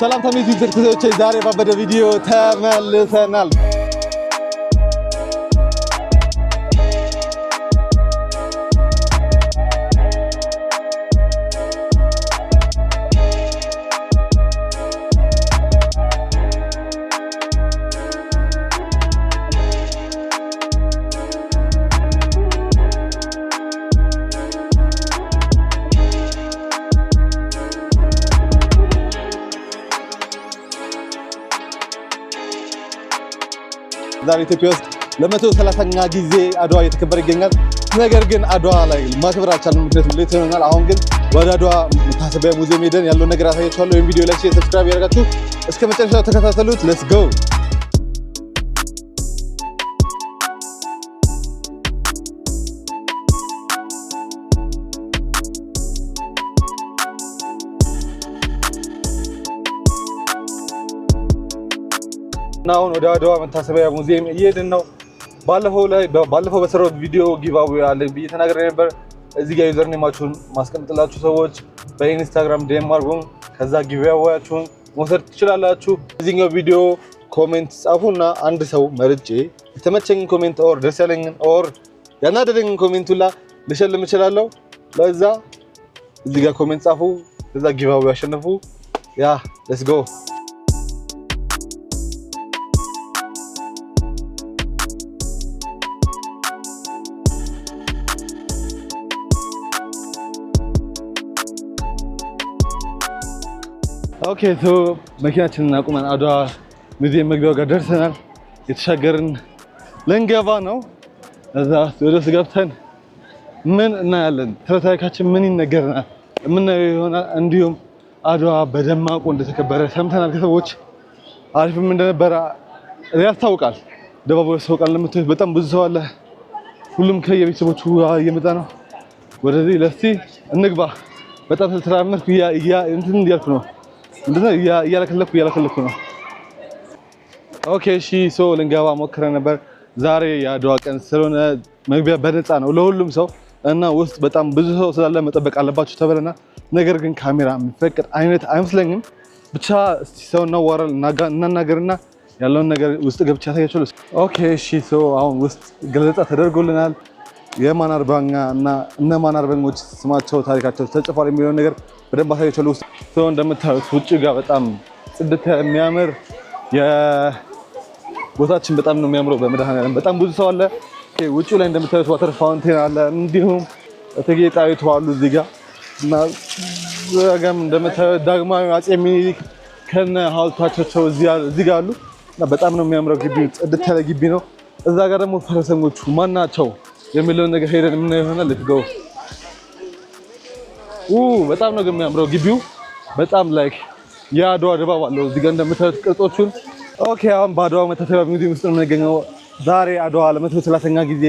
ሰላም ተሚዚ ተከታታዮች ዛሬ ባበደ ቪዲዮ ተመልሰናል። ዛሬ ኢትዮጵያ ውስጥ ለ130ኛ ጊዜ አድዋ እየተከበረ ይገኛል። ነገር ግን አድዋ ላይ ማክበር አልቻልንም፣ ምክንያቱም ሌት ሆነናል። አሁን ግን ወደ አድዋ መታሰቢያ ሙዚየም ሄደን ያለውን ነገር አሳያችኋለሁ። ይሄን ቪዲዮ ላይክ፣ ሰብስክራይብ ያደርጋችሁ እስከ መጨረሻው ተከታተሉት። ሌትስ ጎ። አሁን ወደ አድዋ መታሰቢያ ሙዚየም እየሄድን ነው። ባለፈው በሰራሁት ቪዲዮ ጊቫዌ አለ ብዬ ተናግሬ ነበር። እዚህ ጋር ዩዘር ኔማችሁን ማስቀምጥላችሁ ሰዎች በኢንስታግራም ዲኤም አድርጉን፣ ከዛ ጊቫዌያችሁን መውሰድ ትችላላችሁ። እዚህኛው ቪዲዮ ኮሜንት ጻፉና አንድ ሰው መርጬ የተመቸኝን ኮሜንት ኦር ደስ ያለኝን ኦር ያናደደኝን ኮሜንት ሁላ ልሸልም እችላለሁ። ለዛ እዚህ ጋር ኮሜንት ጻፉ፣ ከዛ ጊቫዌ ያሸንፉ። ያ ሌትስ ጎ። ኦኬ ሶ መኪናችንን አቁመን አድዋ ሙዚየም መግቢያው ጋር ደርሰናል። የተሻገርን ልንገባ ነው። እዛ ወደ ውስጥ ገብተን ምን እናያለን፣ ታሪካችን ምን ይነገረናል፣ የምናየው ይሆናል። እንዲሁም አድዋ በደማቁ እንደተከበረ ሰምተናል ከሰዎች፣ አሪፍም እንደነበረ ያስታውቃል። ደባቡ ያስታውቃል። ለምትወት በጣም ብዙ ሰው አለ። ሁሉም ከየቤተሰቦቹ እየመጣ ነው። ወደዚህ ለስቲ እንግባ። በጣም ስለተራመድኩ እንትን እያልኩ ነው እንደዚህ እያለከለኩ ነው። ኦኬ እሺ ሶ ልንገባ ሞክረን ነበር። ዛሬ የአድዋ ቀን ስለሆነ መግቢያ በነፃ ነው ለሁሉም ሰው እና ውስጥ በጣም ብዙ ሰው ስላለ መጠበቅ አለባችሁ ተብለናል። ነገር ግን ካሜራ የሚፈቅድ አይነት አይመስለኝም። ብቻ እስቲ ሰው እናናገርና ያለውን ነገር ውስጥ ገብቼ ያሳያችኋለሁ። ኦኬ እሺ ሶ አሁን ውስጥ ገለጻ ተደርጎልናል። የማን አርበኛ እና እነማን አርበኞች ስማቸው ታሪካቸው ተጽፏል የሚለውን ነገር በደንብ አሳያችኋለሁ። ሰው እንደምታዩት ውጭ ጋር በጣም ጽድት የሚያምር ቦታችን በጣም ነው የሚያምረው። በመድኃኔዓለም በጣም ብዙ ሰው አለ። ውጭ ላይ እንደምታዩት ዋተር ፋውንቴን አለ። እንዲሁም እቴጌ ጣይቱ አሉ እዚህ ጋር እና ዘጋም እንደምታዩት ዳግማዊ አፄ ሚኒሊክ ከነ ሐውልታቸው እዚህ ጋር አሉ እና በጣም ነው የሚያምረው። ግቢው ጽድት ያለ ግቢ ነው። እዛ ጋር ደግሞ ፈረሰኞቹ ማን ናቸው የሚለውን ነገር ሄደን ምን ይሆናል ልትገው በጣም ነው የሚያምረው ግቢው። በጣም ላይክ የአድዋ ድባብ አለው እዚህ ጋር እንደምታዩት ቅርጾቹን። ኦኬ አሁን በአድዋ መታሰቢያ ሙዚየም ውስጥ ነው የምንገኘው። ዛሬ አድዋ ለ130ኛ ጊዜ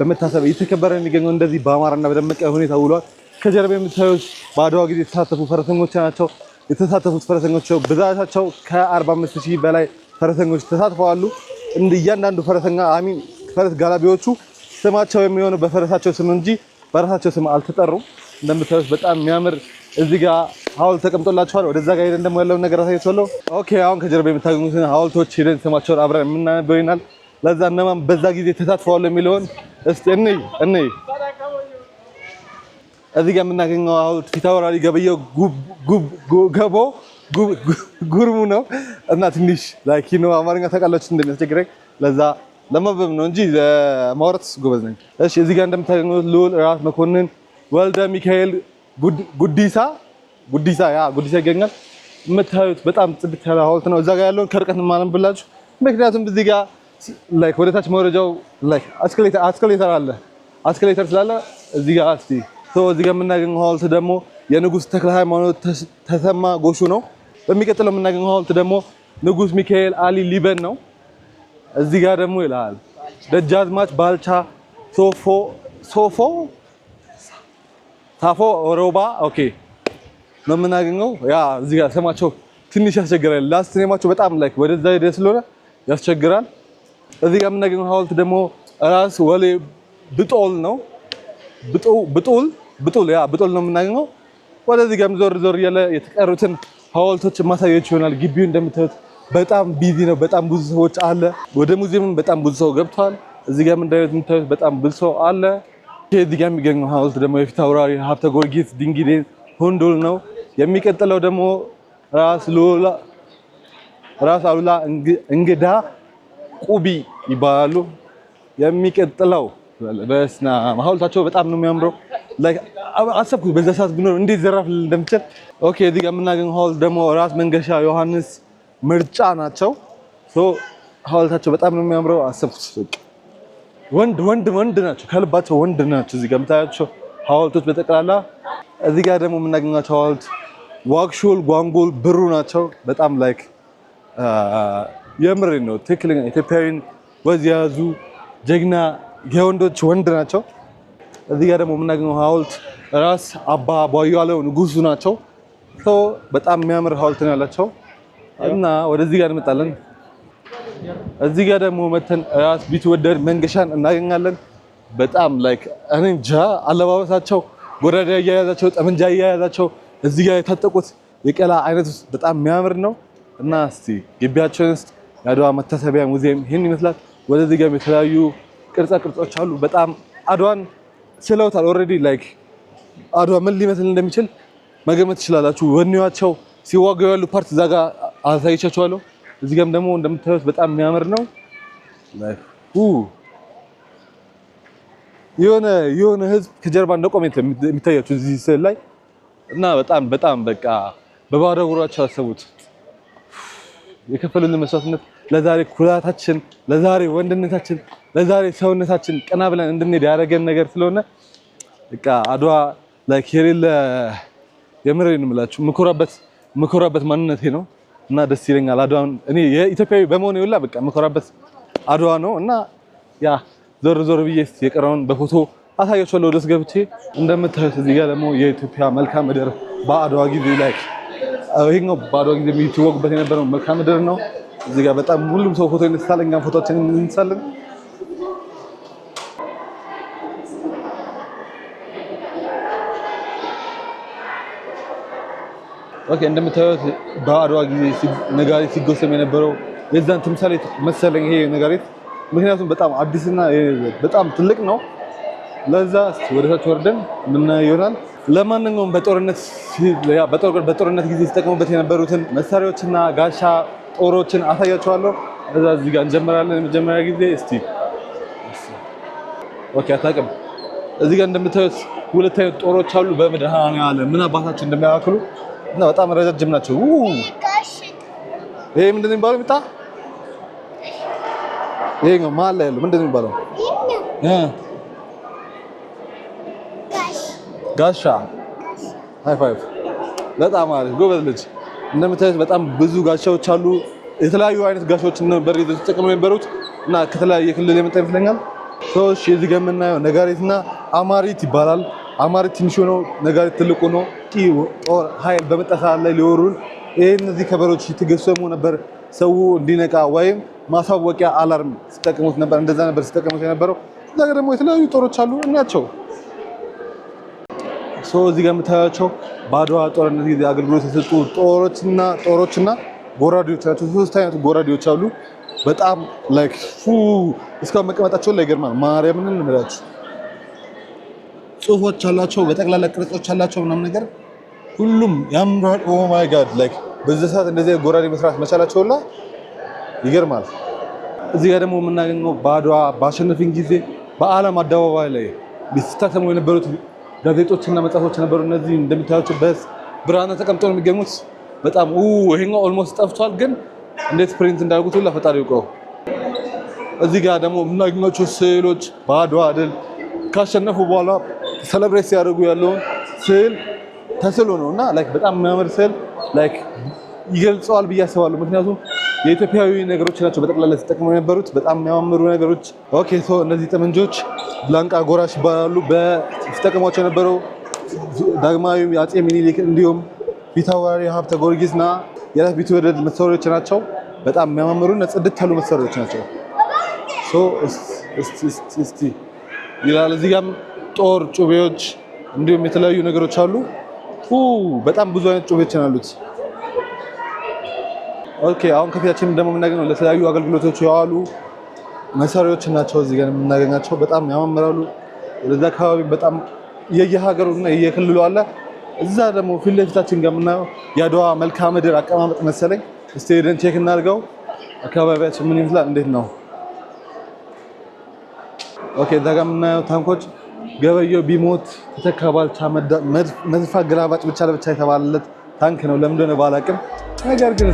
በመታሰብ እየተከበረ የሚገኘው እንደዚህ በአማረና በደመቀ ሁኔታ ውሏል። ከጀርባ የምታዩት በአድዋ ጊዜ የተሳተፉ ፈረሰኞች ናቸው። የተሳተፉት ፈረሰኞች ብዛታቸው ከ45000 በላይ ፈረሰኞች ተሳትፈዋል። እያንዳንዱ ፈረሰኛ ፈረስ ጋላቢዎቹ ስማቸው የሚሆነው በፈረሳቸው ስም እንጂ በራሳቸው ስም አልተጠሩም። እንደምታዩት በጣም የሚያምር እዚህ ጋር ሐውልት ተቀምጦላችኋል። ወደዛ ጋር ሄደን ደግሞ ያለውን ነገር አሳያችኋለሁ። ኦኬ አሁን ከጀርባ የምታገኙትን ሐውልቶች ሄደን ስማቸውን አብረን የምናነበው ይሆናል። ለዛ እነማን በዛ ጊዜ ተሳትፈዋል የሚለውን እስቲ እንይ። እዚህ ጋር የምናገኘው ሐውልት ፊታውራሪ ገበየሁ ጉርሙ ነው እና ትንሽ ላይክ ነው አማርኛ ታውቃላችሁ እንደሚያስቸግረኝ ለዛ ለማንበብ ነው እንጂ ለማውራት ጎበዝ ነኝ። እሺ እዚህ ጋር እንደምታገኙት ልዑል ራስ መኮንን ወልደ ሚካኤል ጉዲሳ ይገኛል። የምታዩት በጣም ጽድት ያለ ሐውልት ነው። እዛ ጋር ያለውን ከርቀት ማንብላችሁ፣ ምክንያቱም እዚህ ጋር ላይክ ወደታች መውረጃው ላይክ አስከሌተር ስላለ እዚህ ጋር እዚህ ጋር የምናገኘው ሐውልት ደግሞ የንጉስ ተክለ ሃይማኖት ተሰማ ጎሹ ነው። በሚቀጥለው የምናገኘው ሐውልት ደግሞ ንጉስ ሚካኤል አሊ ሊበን ነው። እዚህ ጋር ደግሞ ይላል ደጃዝማች ባልቻ ሳፎ ሮባ ኦኬ ነው የምናገኘው። ያ እዚህ ጋር ስማቸው ትንሽ ያስቸግራል። ላስት ኔማቸው በጣም ላይክ ወደዛ ሄደ ስለሆነ ያስቸግራል። እዚህ ጋር የምናገኘው ሐውልት ደግሞ ራስ ወሌ ብጦል ነው። ብጦል ነው የምናገኘው። ወደዚህ ጋርም ዞር እያለ የተቀሩትን ሐውልቶች ማሳያችሁ ይሆናል። ግቢው እንደምታዩት በጣም ቢዚ ነው። በጣም ብዙ ሰዎች አለ። ወደ ሙዚየሙም በጣም ብዙ ሰው ገብቷል። እዚህ ጋር እንደምታዩት በጣም ብዙ ሰው አለ። እዚህ ጋር የሚገኘው ሐውልት ደግሞ የፊት አውራሪ ሀብተ ጊዮርጊስ ድንግሌ ሆንዶል ነው። የሚቀጥለው ደግሞ ራስ አሉላ እንግዳ ቁቢ ይባላሉ። የሚቀጥለው በስና ሐውልታቸው በጣም ነው የሚያምረው። አሰብኩት በዛ ሰዓት ቢኖር እንዴት ዘራፍ እንደምችል። ኦኬ እዚህ ጋር የምናገኘው ሐውልት ደግሞ ራስ መንገሻ ዮሐንስ ምርጫ ናቸው። ሐውልታቸው በጣም ነው የሚያምረው። አሰብኩት ወንድ ናቸው፣ ከልባቸው ወንድ ናቸው። እዚህ ጋር የምታያቸው ሐውልቶች በጠቅላላ። እዚህ ጋር ደግሞ የምናገኛቸው ሐውልት ዋክሾል ጓንጎል ብሩ ናቸው። በጣም ላይክ የምሬን ነው ትክክለኛ ኢትዮጵያዊን ወዝ የያዙ ጀግና የወንዶች ወንድ ናቸው። እዚህ ጋር ደግሞ የምናገኘው ሐውልት ራስ አባ ቧያለው ንጉሱ ናቸው። በጣም የሚያምር ሐውልት ነው ያላቸው እና ወደዚህ ጋር እንመጣለን። እዚህ ጋር ደግሞ መተን ራስ ቢትወደድ መንገሻን እናገኛለን። በጣም ላይክ እኔ እንጃ አለባበሳቸው፣ ጎራዴ አያያዛቸው፣ ጠመንጃ አያያዛቸው፣ እዚህ ጋር የታጠቁት የቀላ አይነት በጣም የሚያምር ነው እና እስቲ ግቢያችን ውስጥ የአድዋ መታሰቢያ ሙዚየም ይህን ይመስላል። ወደዚህ ጋር የተለያዩ ቅርጻ ቅርጾች አሉ። በጣም አድዋን ስለውታል ኦልሬዲ። ላይክ አድዋ ምን ሊመስል እንደሚችል መገመት ትችላላችሁ። ወኔዋቸው ሲዋጉ ያሉ ፓርት እዛ ጋር አሳይቻችኋለሁ። እዚህ ጋርም ደግሞ እንደምታዩት በጣም የሚያምር ነው። የሆነ ህዝብ ከጀርባ እንደቆመ የሚታያችሁ እዚህ ስዕል ላይ እና በጣም በቃ በባዶ እግራቸው አሰቡት። የከፈሉልን መስዋዕትነት ለዛሬ ኩራታችን፣ ለዛሬ ወንድነታችን፣ ለዛሬ ሰውነታችን ቀና ብለን እንድንሄድ ያደረገን ነገር ስለሆነ በቃ አድዋ ላይክ የሌለ የምሬን የምላችሁ ምኮራበት ማንነቴ ነው እና ደስ ይለኛል። አድዋን እኔ የኢትዮጵያዊ በመሆኔ ሁላ በቃ ምኮራበት አድዋ ነው እና ያ ዞር ብዬ የቀረውን በፎቶ አሳያችኋለሁ። ወደስ ገብቼ እንደምታዩት እዚህ ጋር ደግሞ የኢትዮጵያ መልክዓ ምድር በአድዋ ጊዜ ላይ ይሄኛው በአድዋ ጊዜ የሚወጉበት የነበረው መልክዓ ምድር ነው። እዚህ ጋር በጣም ሁሉም ሰው ፎቶ ይነሳል፣ እኛም ፎቶአችንን እንነሳለን። ኦኬ እንደምታዩት በአድዋ ጊዜ ነጋሪት ሲጎሰም የነበረው የዛን ተምሳሌ መሰለኝ ይሄ ነጋሪት። ምክንያቱም በጣም አዲስና በጣም ትልቅ ነው። ለዛ ወደታች ወርደን ምናየው ይሆናል። ለማንኛውም በጦርነት ጊዜ ሲጠቀሙበት የነበሩትን መሳሪያዎችና ጋሻ ጦሮችን አሳያችኋለሁ። እዛ እዚህ ጋር እንጀምራለን። የመጀመሪያ ጊዜ እስቲ ኦኬ አታውቅም። እዚህ ጋር እንደምታዩት ሁለት አይነት ጦሮች አሉ። በመድኃኒዓለም ምን አባታችን እንደሚያክሉ እና በጣም ረጃጅም ናቸው። ይሄ ምንድን ነው የሚባለው? ሚጣ ይሄ ነው መሀል ላይ ያለው ምንድን ነው የሚባለው? ጋሻ። ሃይ ፋይቭ። በጣም አሪፍ ጎበዝ ልጅ። እንደምታዩት በጣም ብዙ ጋሻዎች አሉ። የተለያዩ አይነት ጋሻዎችን ነበር የተጠቀሙ የነበሩት እና ከተለያየ ክልል የመጣ ይመስለኛል። እሺ እዚህ ጋር የምናየው ነጋሪትና አማሪት ይባላል። አማሪት ትንሹ ነው፣ ነጋሪት ትልቁ ነው። ጦር ኃይል በመጣ ሰዓት ላይ ሊወሩን እነዚህ ከበሮች የተገሰሙ ነበር። ሰው እንዲነቃ ወይም ማሳወቂያ አላርም ሲጠቀሙት ነበር። እንደዛ ነበር ሲጠቀሙት የነበረው። እዛ ጋር ደግሞ የተለያዩ ጦሮች አሉ እናያቸው። እዚህ ጋር የምታያቸው በአድዋ ጦርነት ጊዜ አገልግሎት የሰጡ ጦሮችና ጎራዴዎች ናቸው። ሶስት አይነት ጎራዴዎች አሉ። በጣም ላይክ እስካሁን መቀመጣቸው ላይ ይገርማል። ማርያምን እንምላችሁ ጽሁፎች አላቸው፣ በጠቅላላ ቅርጾች አላቸው ምናምን ነገር ሁሉም ያምራል። ኦ ማይ ጋድ ላይክ በዚህ ሰዓት እንደዚህ ጎራዴ መስራት መቻላቸው ሁላ ይገርማል። እዚህ ጋር ደግሞ የምናገኘው በአድዋ ባሸነፍን ጊዜ በዓለም አደባባይ ላይ ቢታተሙ የነበሩት ጋዜጦችና መጽሐፎች ነበሩ። እነዚህ እንደምታዩቸው በብራና ተቀምጠው ነው የሚገኙት። በጣም ይሄኛው ኦልሞስት ጠፍቷል፣ ግን እንዴት ፕሪንት እንዳደረጉት ሁላ ፈጣሪ ይውቀው። እዚህ ጋር ደግሞ የምናገኛቸው ስዕሎች በአድዋ ድል ካሸነፉ በኋላ ሰለብሬት ሲያደርጉ ያለውን ስዕል ተስሎ ነው እና ላይክ በጣም የሚያምር ስዕል ላይክ ይገልጸዋል ብዬ አስባለሁ። ምክንያቱም የኢትዮጵያዊ ነገሮች ናቸው በጠቅላላ ሲጠቀሙ የነበሩት በጣም የሚያማምሩ ነገሮች። ኦኬ እነዚህ ጠመንጆች ብላንቃ ጎራሽ ይባላሉ። ሲጠቀሟቸው የነበረው ዳግማዊ አፄ ሚኒሊክ እንዲሁም ፊታውራሪ ሀብተ ጊዮርጊስና የራስ ቢትወደድ መሳሪያዎች ናቸው። በጣም የሚያማምሩና ጽድት ያሉ መሳሪያዎች ናቸው። እስቲ ይላል እዚህ ጋርም ጦር ጩቤዎች እንዲሁም የተለያዩ ነገሮች አሉ። በጣም ብዙ አይነት ጩቤዎች አሉት። ኦኬ አሁን ከፊታችን ደግሞ የምናገኘው ለተለያዩ አገልግሎቶች የዋሉ መሳሪያዎች ናቸው። እዚህ ጋር የምናገኛቸው በጣም ያማምራሉ። ወደዛ አካባቢ በጣም የየሀገሩና የየክልሉ አለ። እዛ ደግሞ ፊት ለፊታችን ጋር የምናየው የአድዋ መልክዓ ምድር አቀማመጥ መሰለኝ። እስቲ ሄደን ቼክ እናድርገው። አካባቢያችን ምን ይመስላል? እንዴት ነው? ኦኬ እዛ ጋር የምናየው ታንኮች ገበየው ቢሞት ተተካ ባልቻ መድፍ አገላባጭ ብቻ ለብቻ የተባለለት ታንክ ነው። ለምን እንደሆነ ባላቅም ነገር ግን